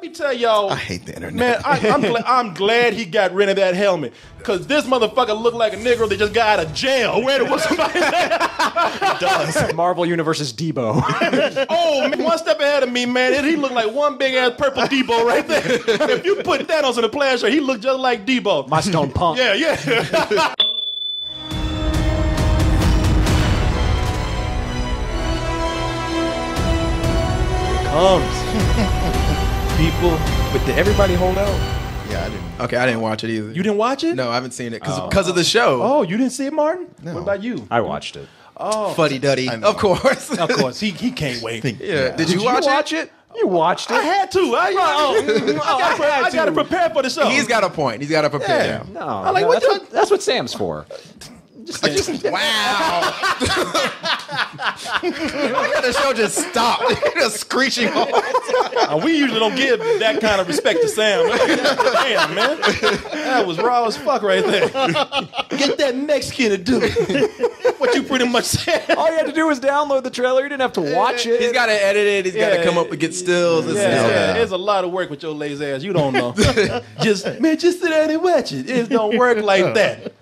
me tell y'all. I hate the internet. Man, I'm glad he got rid of that helmet. Because this motherfucker looked like a nigga that just got out of jail. Where was somebody there? It does. Marvel Universe's Debo. Oh, man, one step ahead of me, man. He looked like one big-ass purple Debo right there. If you put Thanos in the player shirt, he looked just like Debo. My Stone Punk. Yeah, yeah. Comes. People, but did everybody hold out? Yeah, I didn't. Okay, I didn't watch it either. You didn't watch it? No, I haven't seen it because of the show. Oh, you didn't see it, Martin? No. What about you? I watched it. Oh, Fuddy Duddy. Of course. of course. He can't wait. Yeah. Did you watch it? You watched it. I had to. I got to prepare for the show. He's got a point. He's got to prepare. Yeah. No, I like no, what that's what Sam's for. Wow. Look at the show just stopped. Just screeching off. We usually don't give that kind of respect to Sam. Damn, man. That was raw as fuck right there. Get that Mexican to do it. What you pretty much said. All you had to do was download the trailer. You didn't have to watch it. He's got to edit it. He's got to come up and get stills. There's a lot of work with your lazy ass. You don't know. just sit down and watch it. It don't work like that.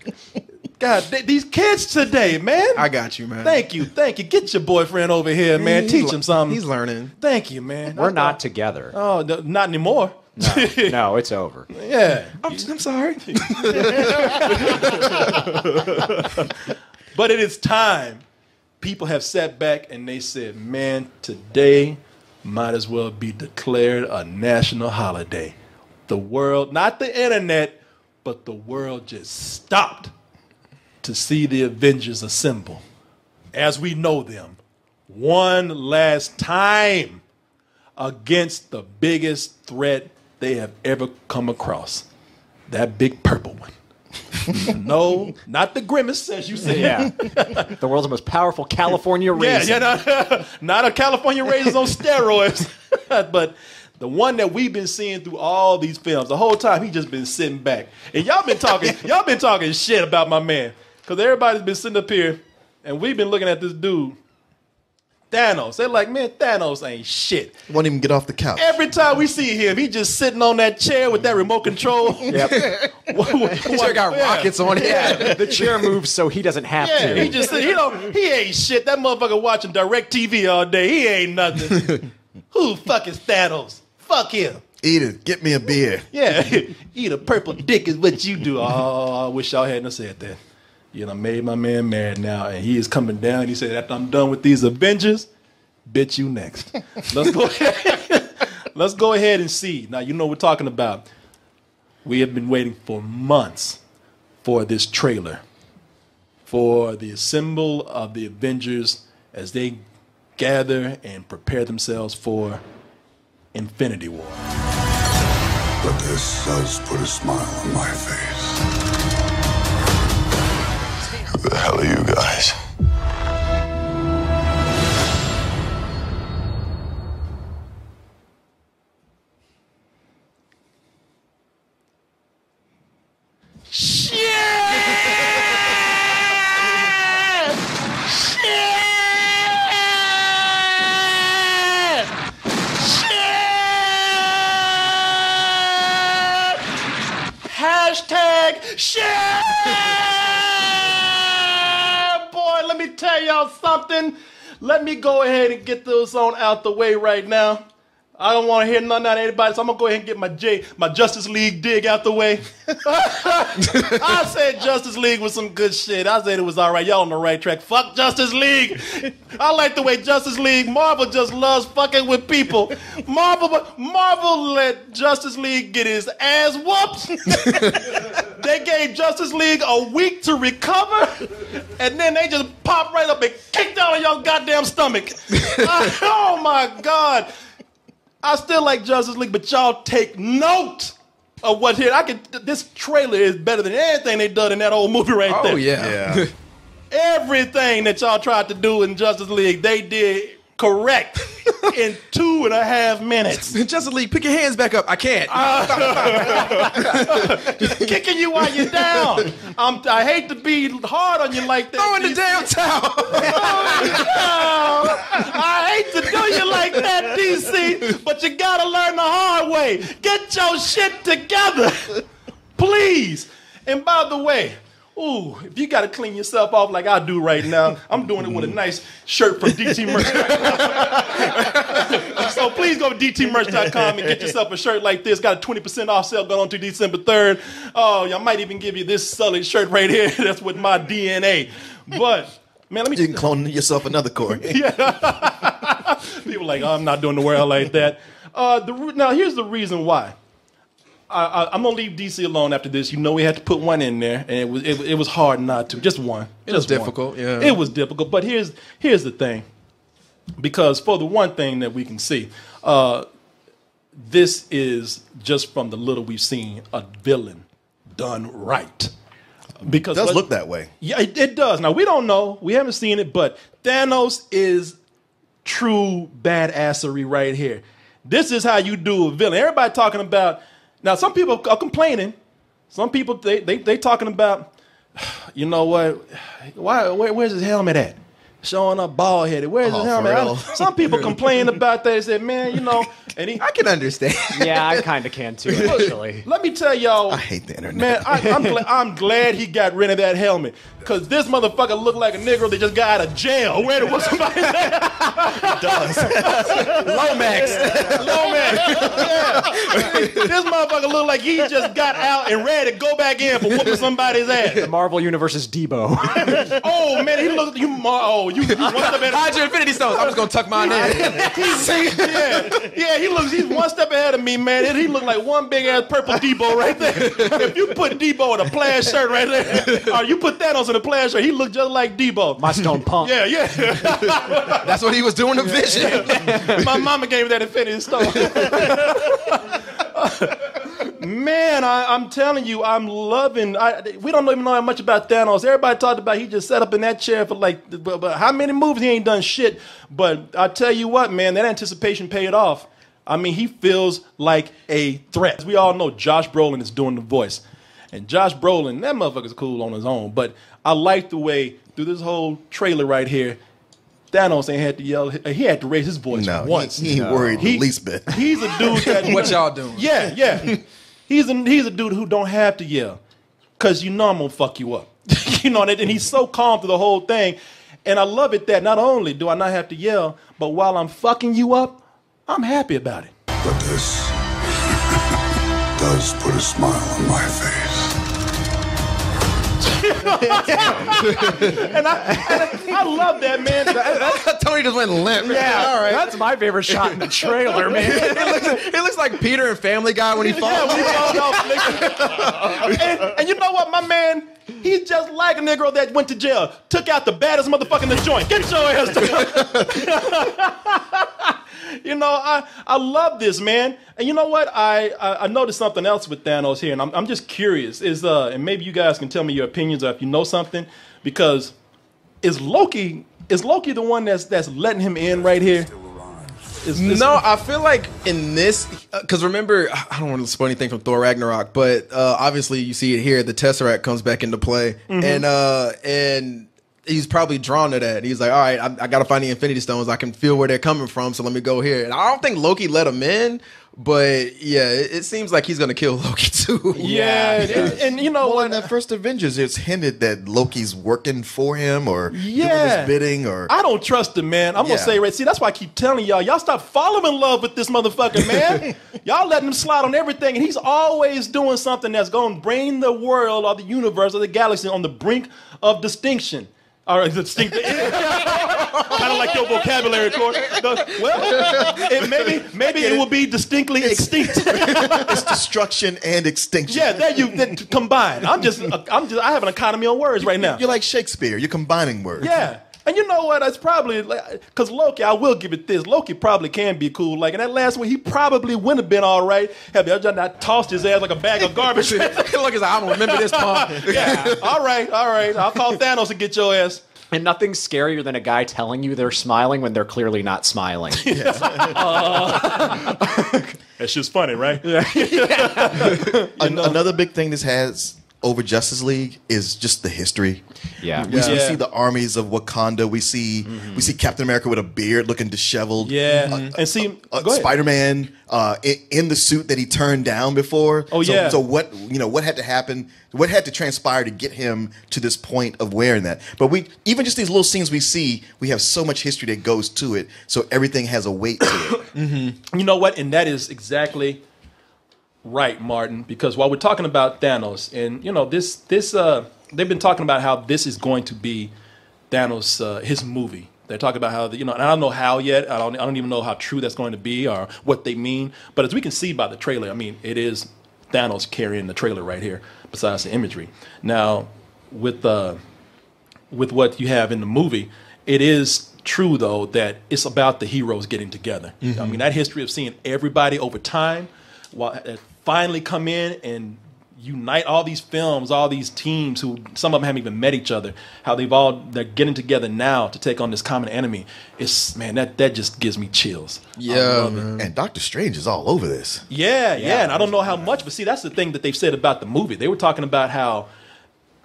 God, these kids today, man. I got you, man. Thank you. Get your boyfriend over here, man. Teach him something. He's learning. Thank you, man. We're not together. Oh, not anymore. No, it's over. Yeah. I'm sorry. But it is time. People have sat back and they said, man, today might as well be declared a national holiday. The world, not the internet, but the world just stopped to see the Avengers assemble, as we know them, one last time against the biggest threat they have ever come across. That big purple one. No, not the grimace, as you said. Yeah. The world's most powerful California raisin. Not a California raisin on steroids, but the one that we've been seeing through all these films. The whole time, he just been sitting back. And y'all been talking shit about my man. Because everybody's been sitting up here, and we've been looking at this dude, Thanos. They're like, man, Thanos ain't shit. Won't even get off the couch. Every time we see him, he just sitting on that chair with that remote control. Yep. The chair got rockets on it. Yeah. The chair moves so he doesn't have to. He just he ain't shit. That motherfucker watching direct TV all day. He ain't nothing. Who the fuck is Thanos? Fuck him. Eat it. Get me a beer. Yeah, eat a purple dick is what you do. Oh, I wish y'all hadn't said that. You know, made my man mad now, and he is coming down. He said, after I'm done with these Avengers, bitch, you next. Let's go ahead. Let's go ahead and see. Now, you know what we're talking about. We have been waiting for months for this trailer, for the assemble of the Avengers as they gather and prepare themselves for Infinity War. But this does put a smile on my face. Who the hell are you guys? Shit! Hashtag share! Boy, let me tell y'all something. Let me go ahead and get those on out the way right now. I don't want to hear nothing out of anybody, so I'm going to go ahead and get my Justice League dig out the way. I said Justice League was some good shit. I said it was all right. Y'all on the right track. Fuck Justice League. I like the way Justice League, Marvel just loves fucking with people. Marvel let Justice League get his ass whooped. They gave Justice League a week to recover, and then they just popped right up and kicked down on y'all goddamn stomach. Oh, my God. I still like Justice League, but y'all take note of what's here. This trailer is better than anything they done in that old movie right there. Oh, yeah. Everything that y'all tried to do in Justice League, they did correct in 2.5 minutes. Justice League, pick your hands back up. I can't. Kicking you while you're down. I hate to be hard on you like that. Throw in the damn towel. I hate to do you like that, DC, but you gotta learn the hard way. way, get your shit together, please. And by the way, ooh, if you got to clean yourself off like I do right now, I'm doing it with a nice shirt from DT Merch. So please go to dtmerch.com and get yourself a shirt like this. Got a 20% off sale going on to December 3rd. Oh, I might even give you this solid shirt right here. That's with my DNA. But, man, let me... You can clone yourself another Corey. Yeah. People are like, oh, I'm not doing the world like that. Now, here's the reason why. I'm gonna leave DC alone after this. You know, we had to put one in there, and it was hard not to. Just one. It was difficult. Yeah, it was difficult. But here's the thing, because for the one thing that we can see, this is just from the little we've seen a villain done right. Because it does look that way. Yeah, it does. Now we don't know. We haven't seen it, but Thanos is true badassery right here. This is how you do a villain. Everybody talking about. Now, some people are complaining. Some people, they talking about, you know what, where's his helmet at? Showing up bald-headed. Where's his helmet? Some people complain about that. They said, man, you know. And I can understand. Yeah, I kind of can too, actually. Let me tell y'all. I hate the internet. Man, I'm glad he got rid of that helmet. Because this motherfucker looked like a Negro that just got out of jail. Where was somebody there? It does. Lomax. Yeah. This motherfucker looked like he just got out and ready to go back in for whooping somebody's ass. The Marvel Universe's Debo. Oh, man, he looked... You one step ahead. Hide your Infinity Stones. I'm just going to tuck mine in. He's one step ahead of me, man. He looked like one big-ass purple Debo right there. If you put Debo in a plaid shirt right there, or you put Thanos in a plaid shirt, he looked just like Debo. My Stone Punk. Yeah. That's what he was doing in Vision. My mama gave me that Infinity Stone. Man, I'm telling you, I'm loving. We don't even know that much about Thanos. Everybody talked about he just sat up in that chair for like, but how many movies he ain't done shit. But I tell you what, man, that anticipation paid off. I mean, he feels like a threat. We all know Josh Brolin is doing the voice. And Josh Brolin, that motherfucker's cool on his own. But I like the way, through this whole trailer right here, Thanos ain't had to yell. He had to raise his voice once. He ain't worried the least bit. He's a dude that... What y'all doing? Yeah. He's a dude who don't have to yell. Because you know I'm going to fuck you up. You know, and he's so calm through the whole thing. And I love it that not only do I not have to yell, but while I'm fucking you up, I'm happy about it. But this does put a smile on my face. And I love that, man. Tony just went limp. Yeah, all right. That's my favorite shot in the trailer, man. It looks like Peter in Family Guy when he falls. Yeah, when he falls off. And you know what, my man? He's just like a Negro that went to jail, took out the baddest motherfucker in the joint. Get your ass down. You know, I love this, man. And you know what? I noticed something else with Thanos here, and I'm just curious. And maybe you guys can tell me your opinions or if you know something, because is Loki the one that's letting him in right here? No, I feel like in this, because remember, I don't want to spoil anything from Thor Ragnarok, but obviously you see it here. The Tesseract comes back into play, and he's probably drawn to that. He's like, all right, I got to find the Infinity Stones. I can feel where they're coming from, so let me go here. And I don't think Loki let him in, but yeah, it seems like he's going to kill Loki too. Yeah. And you know, in that first Avengers, it's hinted that Loki's working for him or doing his bidding. Or I don't trust him, man. I'm going to say, right, see, that's why I keep telling y'all stop falling in love with this motherfucker, man. Y'all letting him slide on everything, and he's always doing something that's going to bring the world or the universe or the galaxy on the brink of distinction. Or distinct, kind of like your vocabulary, Corey. Maybe it will be distinctly extinct. It's destruction and extinction. Yeah, that combined. I have an economy of words right now. You're like Shakespeare. You're combining words. Yeah. And you know what? It's probably because Loki. I will give it this. Loki probably can be cool. Like in that last one, he probably would have been all right. Have you ever not tossed his ass like a bag of garbage? Look, he's like, I don't remember this part. Yeah. All right. I'll call Thanos and get your ass. And nothing's scarier than a guy telling you they're smiling when they're clearly not smiling. That's just funny, right? Yeah. Another big thing this has over Justice League is just the history. Yeah. We see the armies of Wakanda. We see Captain America with a beard looking disheveled. Yeah. And see, Spider-Man in the suit that he turned down before. Oh, yeah. So what had to happen? What had to transpire to get him to this point of wearing that? But even just these little scenes we see, we have so much history that goes to it. So everything has a weight to it. You know what? And that is exactly right, Martin. Because while we're talking about Thanos, and they've been talking about how this is going to be Thanos, his movie. They're talking about how and I don't know how yet. I don't even know how true that's going to be or what they mean. But as we can see by the trailer, I mean, it is Thanos carrying the trailer right here. Besides the imagery, now with what you have in the movie, it is true though that it's about the heroes getting together. I mean, that history of seeing everybody over time, finally come in and unite all these films, all these teams who some of them haven't even met each other, how they're getting together now to take on this common enemy. It's that just gives me chills. Yeah, and Doctor Strange is all over this. Yeah, and I don't know how much, but see, that's the thing that they've said about the movie. They were talking about how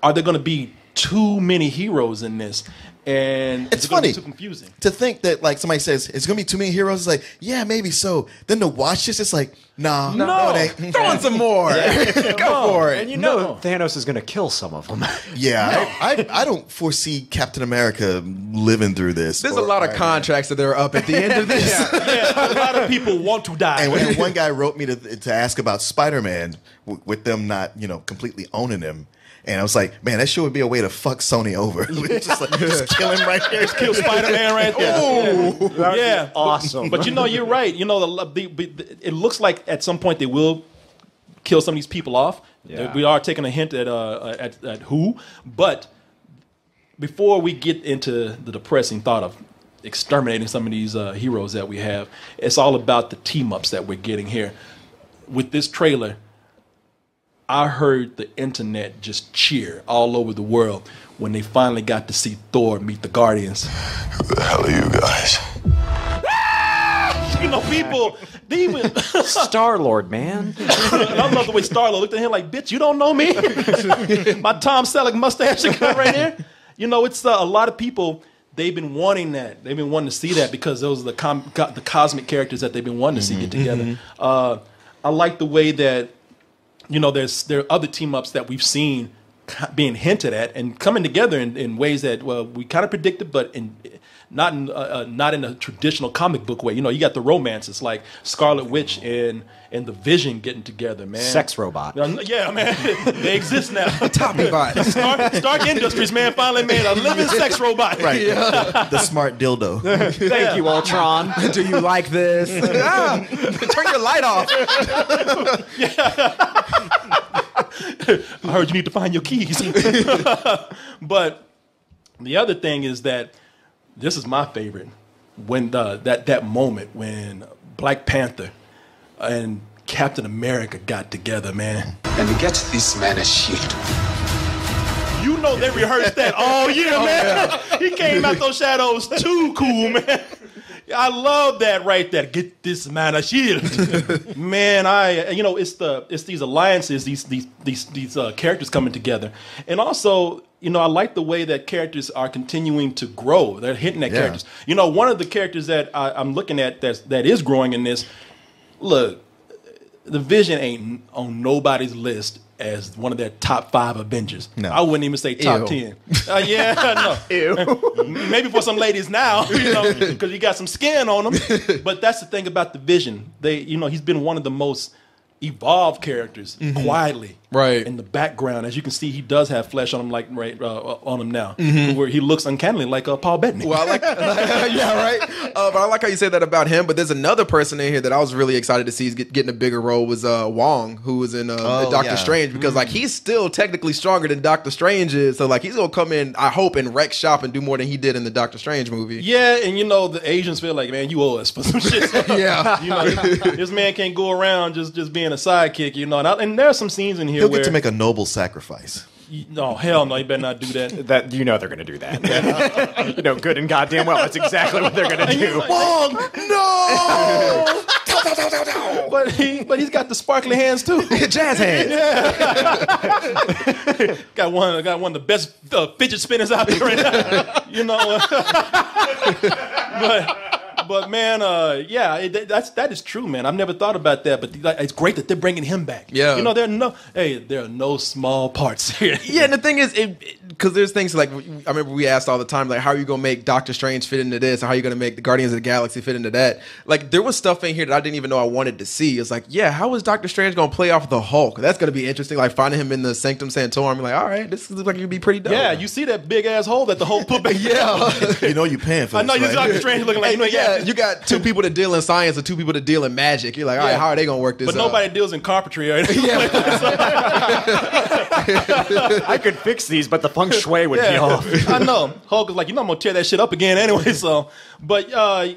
are there going to be too many heroes in this? And it's funny, too confusing to think that like somebody says it's gonna be too many heroes. It's like, yeah, maybe so. Then to watch this, it's like, no, it ain't. Throw in some more. Go for it. And Thanos is going to kill some of them. Yeah, I don't foresee Captain America living through this. There's a lot of contracts that are up at the end of this. A lot of people want to die. And one guy wrote me to ask about Spider-Man with them not completely owning him. And I was like, man, that sure would be a way to fuck Sony over. just kill him right there. Just kill Spider-Man right there. Yeah. Awesome. But you're right. It looks like at some point they will kill some of these people off. Yeah. We are taking a hint at who. But before we get into the depressing thought of exterminating some of these heroes that we have, it's all about the team-ups that we're getting here. With this trailer, I heard the internet just cheer all over the world when they finally got to see Thor meet the Guardians. Who the hell are you guys? People, they even Star-Lord, man. I love the way Star-Lord looked at him like, bitch, you don't know me? My Tom Selleck mustache right there. It's a lot of people, they've been wanting that. They've been wanting to see that because those are the cosmic characters that they've been wanting to see get together. I like the way that there are other team-ups that we've seen being hinted at and coming together in ways that we kind of predicted, but not in a traditional comic book way. You got the romances like Scarlet Witch and the Vision getting together, man. Sex robot. Yeah, man. They exist now. Tommy bot. Stark Industries, man, finally made a living sex robot. Right. The smart dildo. Thank you, Ultron. Do you like this? Turn your light off. I heard you need to find your keys. But the other thing is that this is my favorite. When that moment when Black Panther and Captain America got together, man. And to get this man a shield. They rehearsed that all year, man. Yeah. He came out those shadows too cool, man. I love that right there. Get this man a shield, man. It's these alliances, these characters coming together, and also I like the way that characters are continuing to grow. They're hitting at characters. One of the characters that I'm looking at that is growing in this. Look, the Vision ain't on nobody's list as one of their top 5 Avengers. No. I wouldn't even say top 10. No. Ew. Maybe for some ladies now, because you got some skin on them. But that's the thing about the Vision. He's been one of the most evolved characters quietly, right in the background. As you can see, he does have flesh on him, on him now, where he looks uncannily like Paul Bettany. Well, I like, yeah, right. But I like how you say that about him. But there's another person in here that I was really excited to see getting a bigger role was Wong, who was in Doctor Strange, because he's still technically stronger than Doctor Strange is. So he's gonna come in, I hope, and wreck shop and do more than he did in the Doctor Strange movie. Yeah, and the Asians feel like, man, you owe us for some shit. Yeah, this man can't go around just being a sidekick, and there are some scenes in here He'll where get to make a noble sacrifice. No, hell no, you better not do that. They're going to do that. Good and goddamn well, that's exactly what they're going to do. Wong, no! but he's got the sparkly hands too. Jazz hands. got one of the best fidget spinners out there right now. You know, but man, that is true, man. I've never thought about that, but it's great that they're bringing him back. Yeah, you know, there are no small parts here. Yeah, and the thing is, because there's things like I remember we asked all the time, like, how are you gonna make Doctor Strange fit into this, or how are you gonna make the Guardians of the Galaxy fit into that? Like, there was stuff in here that I didn't even know I wanted to see. It's like, yeah, how is Doctor Strange gonna play off the Hulk? That's gonna be interesting. Like finding him in the Sanctum Sanctorum, like, all right, this looks like it could be pretty dope. Yeah, you see that big ass hole that the Hulk put back. Yeah, you know you're paying for this. I know you're Doctor Strange looking like you got two people that deal in science and two people that deal in magic. You're like, all right, how are they gonna work this? But nobody deals in carpentry or anything. Yeah. I could fix these, but the feng shui would be off. I know. Hulk is like, I'm gonna tear that shit up again anyway. So, but I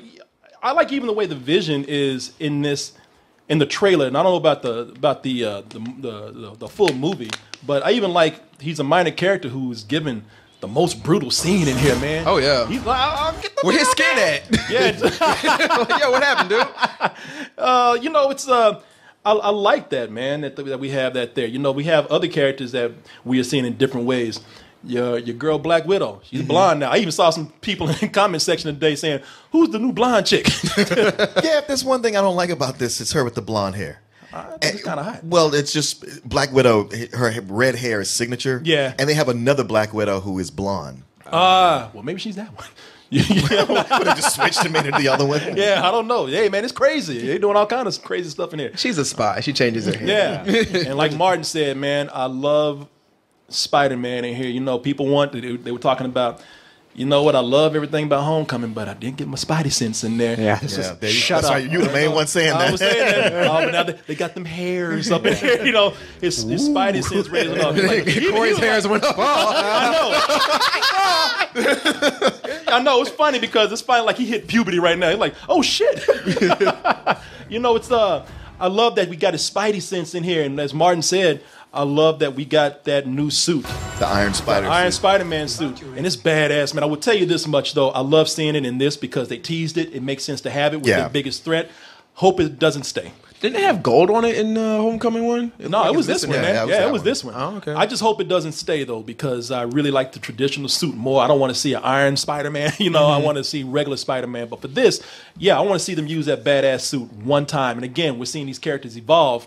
like even the way the Vision is in the trailer, and I don't know about the full movie, but I even like he's a minor character who's given the most brutal scene in here, man. Oh yeah. He's like, I'll get the where his skin at? Yeah. Yeah, what happened, dude? It's I like that, man, that we have that there. You know, we have other characters that we are seeing in different ways. Your girl Black Widow, she's blonde now. I even saw some people in the comment section today saying, "Who's the new blonde chick?" Yeah, if there's one thing I don't like about this, it's her with the blonde hair. It's kind of hot. Well, it's just Black Widow. Her red hair is signature. Yeah, and they have another Black Widow who is blonde. Well, maybe she's that one. Would have just switched and made it the other one. Yeah, I don't know. Hey, man, it's crazy. They're doing all kind of crazy stuff in here. She's a spy. She changes her hair. Yeah, and like Martin said, man, I love Spider-Man in here. You know, people they were talking about, you know what, I love everything about Homecoming, but I didn't get my Spidey sense in there. Yeah. Shut up. Right, you were the main one saying that. I was saying that. But now they got them hairs up in here. You know, his Spidey sense raising up. Like, Corey's hairs went up. I know. It's funny because it's funny like he hit puberty right now. He's like, oh shit. You know, I love that we got his Spidey sense in here, and as Martin said, I love that we got that new suit. The Iron Spider-Man suit. And it's badass, man. I will tell you this much, though. I love seeing it in this because they teased it. It makes sense to have it with the biggest threat. Hope it doesn't stay. Didn't they have gold on it in the Homecoming one? No, it was this one, man. Yeah, it was this one. Oh, okay. I just hope it doesn't stay, though, because I really like the traditional suit more. I don't want to see an Iron Spider-Man. You know, I want to see regular Spider-Man. But for this, yeah, I want to see them use that badass suit one time. And again, we're seeing these characters evolve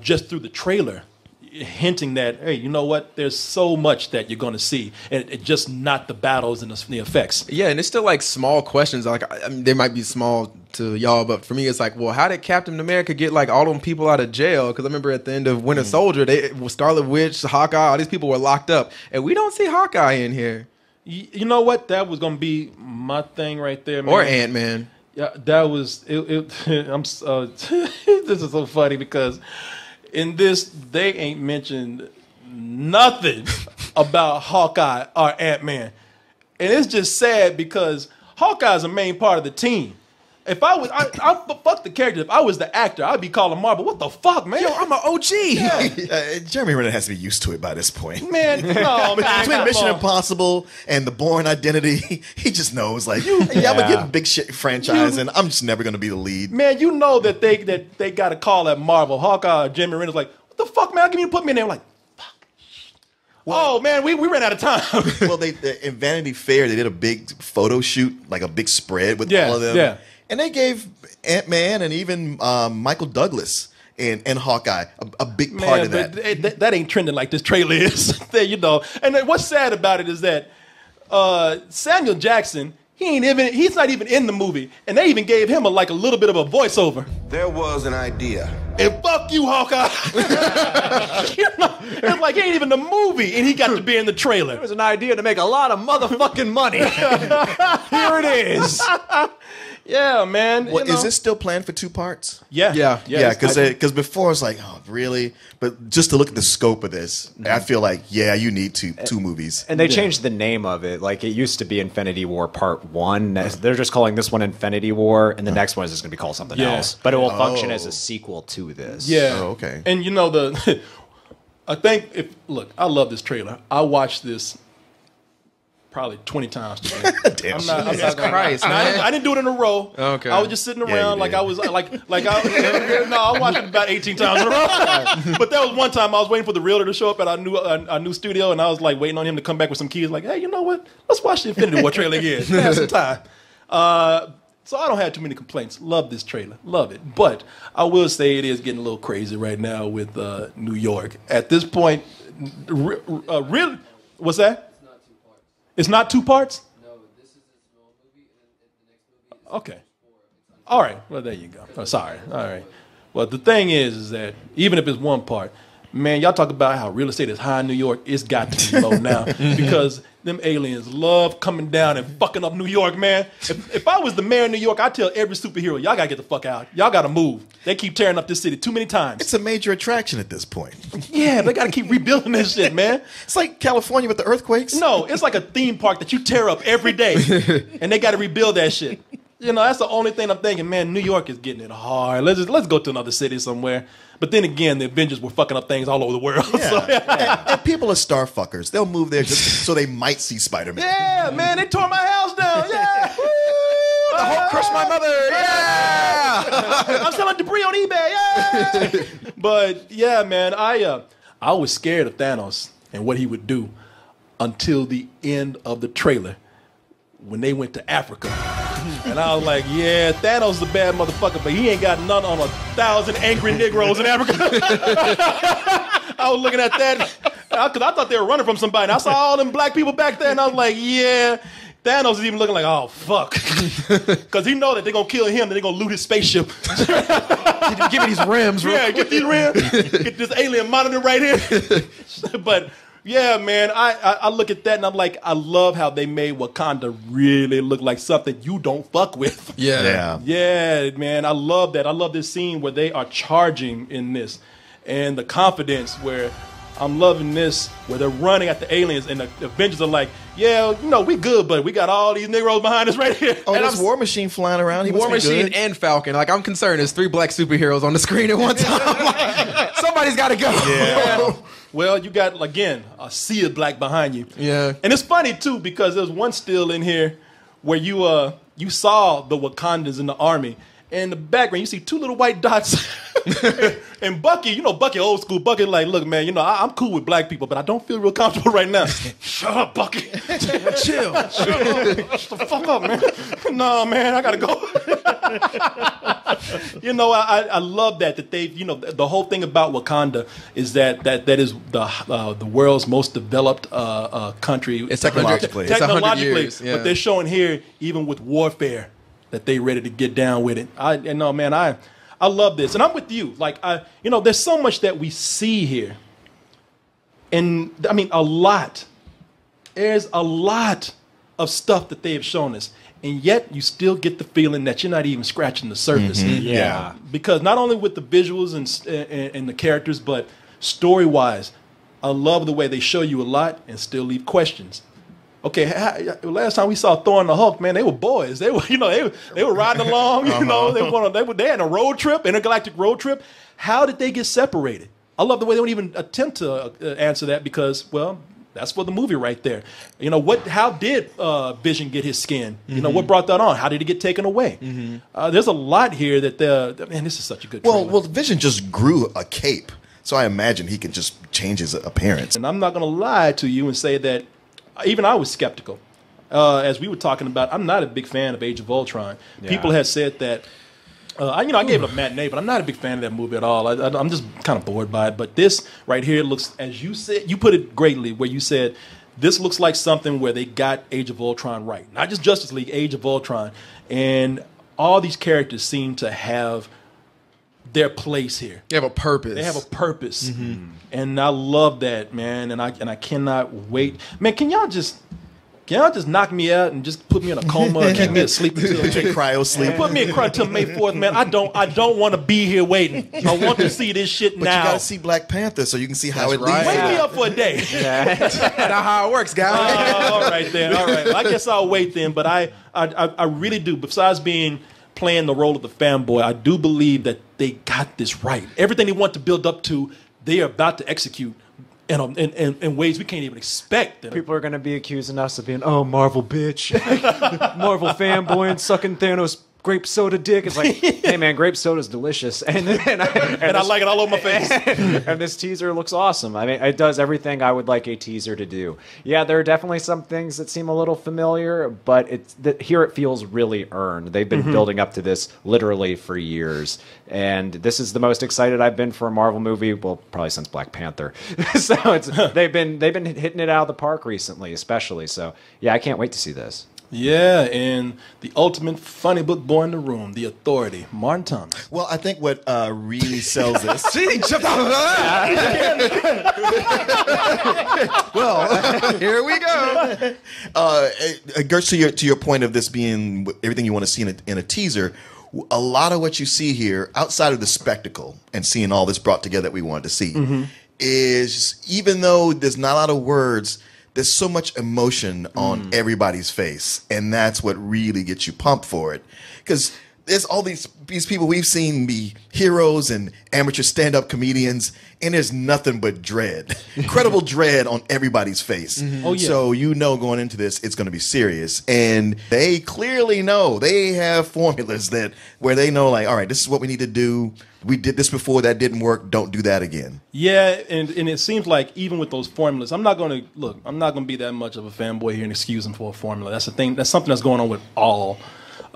just through the trailer, hinting that, hey, you know what? There's so much that you're going to see, and it just not the battles and the effects. Yeah, and it's still like small questions. Like, I mean, they might be small to y'all, but for me, it's like, well, how did Captain America get like all them people out of jail? Because I remember at the end of Winter Soldier, Scarlet Witch, Hawkeye, all these people were locked up, and we don't see Hawkeye in here. You know what? That was going to be my thing right there, man. Or Ant-Man. Yeah, that was it. This is so funny because in this, they ain't mentioned nothing about Hawkeye or Ant-Man. And it's just sad because Hawkeye's a main part of the team. If I was, fuck the character. If I was the actor, I'd be calling Marvel, what the fuck, man? Yo, I'm an OG. Yeah. Jeremy Renner has to be used to it by this point. Man, no, man. Between Mission Impossible and The Bourne Identity, he just knows, like, I'm going to get a big shit franchise, and I'm just never going to be the lead. Man, you know that they got a call at Marvel. Hawkeye or Jeremy Renner's like, what the fuck, man? How can you put me in there? I'm like, fuck. Well, man, we ran out of time. Well, in Vanity Fair, they did a big photo shoot, like a big spread with all of them. Yeah. And they gave Ant-Man and even Michael Douglas and Hawkeye a big part of that. That ain't trending like this trailer is. You know. And what's sad about it is that Samuel Jackson, he's not even in the movie, and they even gave him a little bit of a voiceover. There was an idea. And fuck you, Hawkeye. You know, it's like he ain't even in the movie, and he got to be in the trailer. There was an idea to make a lot of motherfucking money. Here it is. Yeah, man. Well, is this still planned for 2 parts? Yeah. Because before it's like, oh, really? But just to look at the scope of this, I feel like, yeah, you need two movies. And they changed the name of it. Like, it used to be Infinity War Part 1. They're just calling this one Infinity War, and the next one is just going to be called something else. But it will function as a sequel to this. Yeah. Oh, okay. And you know, I think, look, I love this trailer. I watched this Probably 20 times today. Damn. I'm not Jesus gonna- Christ, I man. I didn't do it in a row. Okay. I was just sitting Yeah, around you like did. I was I watched it about 18 times in a row. But there was one time I was waiting for the realtor to show up at our new studio, and I was like waiting on him to come back with some keys. Like, hey, you know what? Let's watch the Infinity War trailer again. Have some time. So I don't have too many complaints. Love this trailer. Love it. But I will say it is getting a little crazy right now with New York. At this point, really, what's that? It's not two parts? No, this is a small movie, and the next movie is okay. All right. Well, there you go. Oh, sorry. All right. Well, the thing is that even if it's one part, man, y'all talk about how real estate is high in New York. It's got to be low now because them aliens love coming down and fucking up New York, man. If I was the mayor of New York, I'd tell every superhero, y'all got to get the fuck out. Y'all got to move. They keep tearing up this city too many times. It's a major attraction at this point. Yeah, they got to keep rebuilding this shit, man. It's like California with the earthquakes. No, it's like a theme park that you tear up every day, and they got to rebuild that shit. You know, that's the only thing I'm thinking. Man, New York is getting it hard. Let's go to another city somewhere. But then again, the Avengers were fucking up things all over the world. Yeah. So, And people are star fuckers. They'll move there just so they might see Spider-Man. yeah, man, they tore my house down. Yeah, The Hulk crushed my mother. Yeah. I'm selling debris on eBay. Yeah, but yeah, man, I was scared of Thanos and what he would do until the end of the trailer when they went to Africa. And I was like, yeah, Thanos is a bad motherfucker, but he ain't got none on 1,000 angry Negroes in Africa. I was looking at that because I thought they were running from somebody. And I saw all them black people back there, and I was like, yeah. Thanos is even looking like, oh, fuck. Because he know that they're going to kill him, and they're going to loot his spaceship. Give me these rims, real Yeah, get these rims. Get this alien monitor right here. But yeah, man, I look at that and I'm like, I love how they made Wakanda really look like something you don't fuck with. Yeah. Yeah, man, I love that. I love this scene where they are charging in this, and the confidence where I'm loving this, where they're running at the aliens, and the Avengers are like, yeah, you know, we good, but we got all these Negroes behind us right here. Oh, And there's I'm- War Machine flying around. He War must be Machine good. and Falcon. Like, I'm concerned. There's 3 black superheroes on the screen at one time. Like, somebody's got to go. Yeah. Well, you got, again, a sea of black behind you. Yeah. And it's funny, too, because there's one still in here where you saw the Wakandans in the army. And in the background, you see 2 little white dots. And Bucky, you know, Bucky old school. Bucky like, look, man, you know, I'm cool with black people, but I don't feel real comfortable right now. Shut up, Bucky. Chill. Shut the fuck up, man. No, man, I gotta go. You know, I love that they've, you know, the whole thing about Wakanda is that is the world's most developed country. It's Technologically. It's 100 Technologically, years. Yeah. but they're showing here, even with warfare, that they ready to get down with it. I love this, and I'm with you. Like, you know, there's so much that we see here, and I mean, a lot. There's a lot of stuff that they have shown us, and yet you still get the feeling that you're not even scratching the surface. Yeah. Because not only with the visuals and the characters, but story-wise, I love the way they show you a lot and still leave questions. Okay, last time we saw Thor and the Hulk, man, they were boys. They were, you know, they were riding along. You know, they had a road trip, intergalactic road trip. How did they get separated? I love the way they don't even attempt to answer that because, well, that's for the movie right there. You know, how did Vision get his skin? You know, what brought that on? How did it get taken away? There's a lot here man, this is such a good trailer. Well, Vision just grew a cape, so I imagine he can just change his appearance. And I'm not going to lie to you and say that even I was skeptical. As we were talking about, I'm not a big fan of Age of Ultron. Yeah. People have said that, I gave it a matinee, but I'm not a big fan of that movie at all. I'm just kind of bored by it. But this right here looks, as you said, you put it greatly, where you said, this looks like something where they got Age of Ultron right. Not just Justice League, Age of Ultron. And all these characters seem to have their place here. They have a purpose. They have a purpose, and I love that, man. And I cannot wait, man. Can y'all just knock me out and just put me in a coma and keep me asleep until Cryo sleep. put me in crud till May 4th, man. I don't want to be here waiting. I want to see this shit But now. you got to see Black Panther so you can see how That's it right. leads. Wake me up for a day. That's not how it works, guys. All right then. All right. Well, I guess I'll wait then. But I really do. Besides playing the role of the fanboy, I do believe that they got this right. Everything they want to build up to, they are about to execute. in ways we can't even expect. People are going to be accusing us of being, oh, Marvel bitch, Marvel fanboy and sucking Thanos grape soda dick. It's like, hey man, grape soda's delicious, and I like it all over my face. And this teaser looks awesome. I mean, it does everything I would like a teaser to do. Yeah, there are definitely some things that seem a little familiar, but here it feels really earned. They've been building up to this literally for years, and this is the most excited I've been for a Marvel movie, well, probably since Black Panther. So they've been hitting it out of the park recently, especially. So yeah, I can't wait to see this. Yeah, and the ultimate funny book boy in the room, The Authority, Martin Thomas. Well, I think what really sells this. Well, here we go. Gertz, to your point of this being everything you want to see in a teaser, a lot of what you see here, outside of the spectacle and seeing all this brought together that we wanted to see, is even though there's not a lot of words, there's so much emotion on everybody's face, and that's what really gets you pumped for it. Because there's all these people we've seen be heroes and amateur stand-up comedians, and there's nothing but dread, incredible dread on everybody's face. Oh, yeah. So you know going into this, it's going to be serious, and they clearly know. They have formulas where they know, like, all right, this is what we need to do. We did this before, that didn't work. Don't do that again. Yeah, and it seems like even with those formulas, I'm not going to be that much of a fanboy here and excuse them for a formula. That's the thing. That's something that's going on with all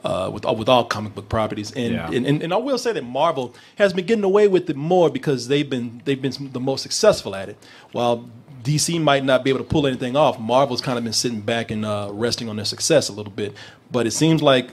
comic book properties. And I will say that Marvel has been getting away with it more because they've been the most successful at it. While DC might not be able to pull anything off, Marvel's kind of been sitting back and resting on their success a little bit. But it seems like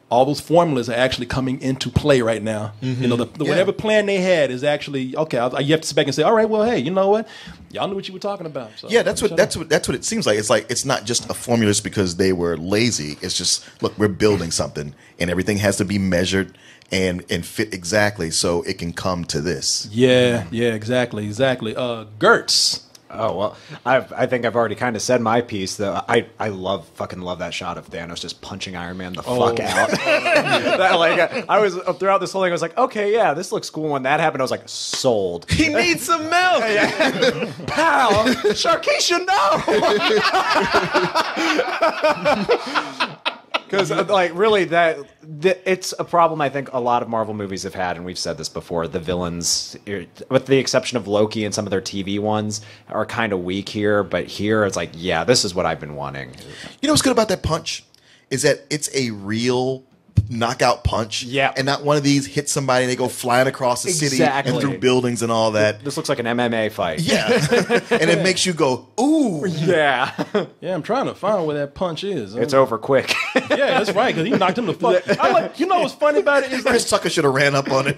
all those formulas are actually coming into play right now. You know, whatever plan they had is actually okay. You have to sit back and say, all right, well, hey, you know what? Y'all knew what you were talking about. So, yeah, that's what it seems like. It's not just a formula just because they were lazy. It's just, look, we're building something, and everything has to be measured and fit exactly so it can come to this. Yeah, exactly. Gertz. Oh, well, I think I've already kind of said my piece, though. I fucking love that shot of Thanos just punching Iron Man the fuck out. I was, throughout this whole thing, I was like, okay, yeah, this looks cool. When that happened, I was like, sold. He needs some milk. Pal, Sharkeisha, no! Because, really, it's a problem I think a lot of Marvel movies have had, and we've said this before. The villains, with the exception of Loki and some of their TV ones, are kind of weak here. But here, it's like, yeah, this is what I've been wanting. You know what's good about that punch? Is that it's a real knockout punch. Yeah. And not one of these hit somebody and they go flying across the city and through buildings and all that. This looks like an MMA fight. Yeah. And it makes you go, ooh. Yeah. Yeah, I'm trying to find where that punch is. It's over quick. Yeah, that's right, because he knocked him the fuck. You know what's funny about it is Chris Tucker should have ran up on it.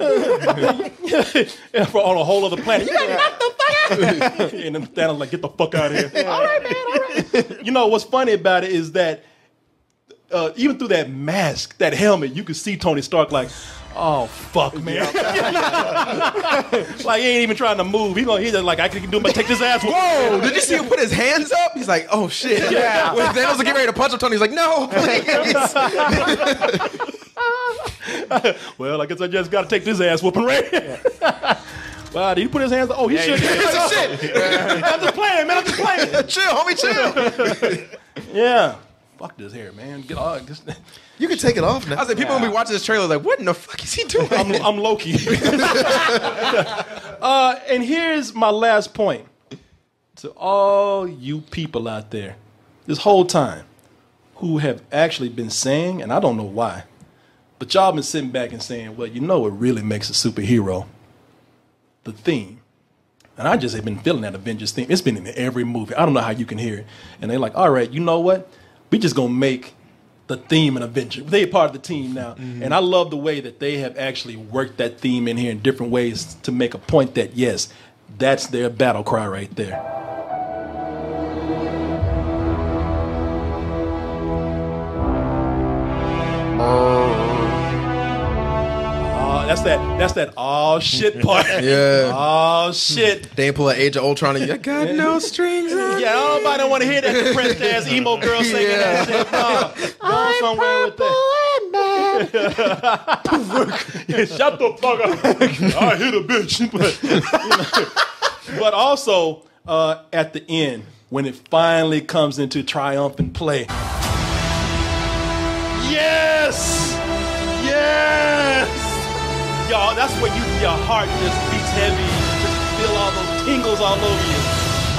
On a whole other planet. You got knocked the fuck out. And then Thanos like, get the fuck out of here. All right, man, all right. You know what's funny about it is that even through that mask, that helmet, you could see Tony Stark like, oh fuck, man. Like he ain't even trying to move. He's just like, I can do my take this ass. Whoa! Did you see him put his hands up? He's like, oh shit. Yeah. When Thanos was getting ready to punch him, Tony's like, no, please. Well, I guess I just got to take this ass whooping right here. Wow, did he put his hands up? Oh, he should. Shit. I'm just playing, man. I'm just playing. Chill, homie, chill. Yeah. Fuck this hair, man. Get on. You can take it off now. I was like, people gonna be watching this trailer like, what in the fuck is he doing? I'm Loki. And here's my last point to all you people out there this whole time who have actually been saying, and I don't know why, but y'all been sitting back and saying, well, you know what really makes a superhero? The theme. And I just have been feeling that Avengers theme. It's been in every movie. I don't know how you can hear it. And they're like, all right, you know what? We just gonna make the theme an Avenger. They're part of the team now. Mm-hmm. And I love the way that they have actually worked that theme in here in different ways to make a point that, yes, that's their battle cry right there. That's that oh shit part. Yeah. Oh shit. They ain't pull an Age of Ultron and you got no strings on. Yeah, nobody don't want to hear that depressed ass emo girl singing that shit. No. Go somewhere with that. Shut the fuck up. I hit a bitch. But also, at the end when it finally comes into triumphant play. Yes! Yes! Y'all, that's when your heart just beats heavy. You just feel all those tingles all over you.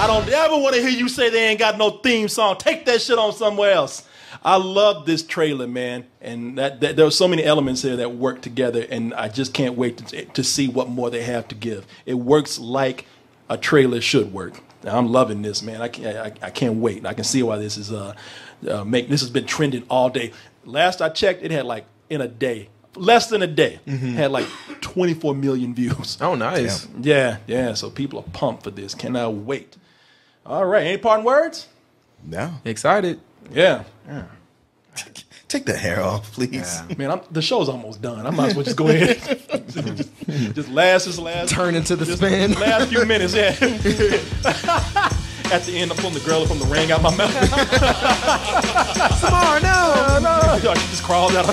I don't ever want to hear you say they ain't got no theme song. Take that shit on somewhere else. I love this trailer, man, and that there are so many elements there that work together, and I just can't wait to see what more they have to give. It works like a trailer should work. I'm loving this, man. I can't wait. I can see why this is this has been trending all day. Last I checked, it had like in a day, less than a day, had like 24 million views. Oh, nice. Yeah. So people are pumped for this. Cannot wait. All right. Any parting words? No. Excited. Yeah. Take the hair off, please. Yeah. Man, the show's almost done. I might as well just go ahead. just last. Turn into the spin. Last few minutes, yeah. At the end, I'm pulling the girl from the ring out my mouth. Samara, no. She just crawled out.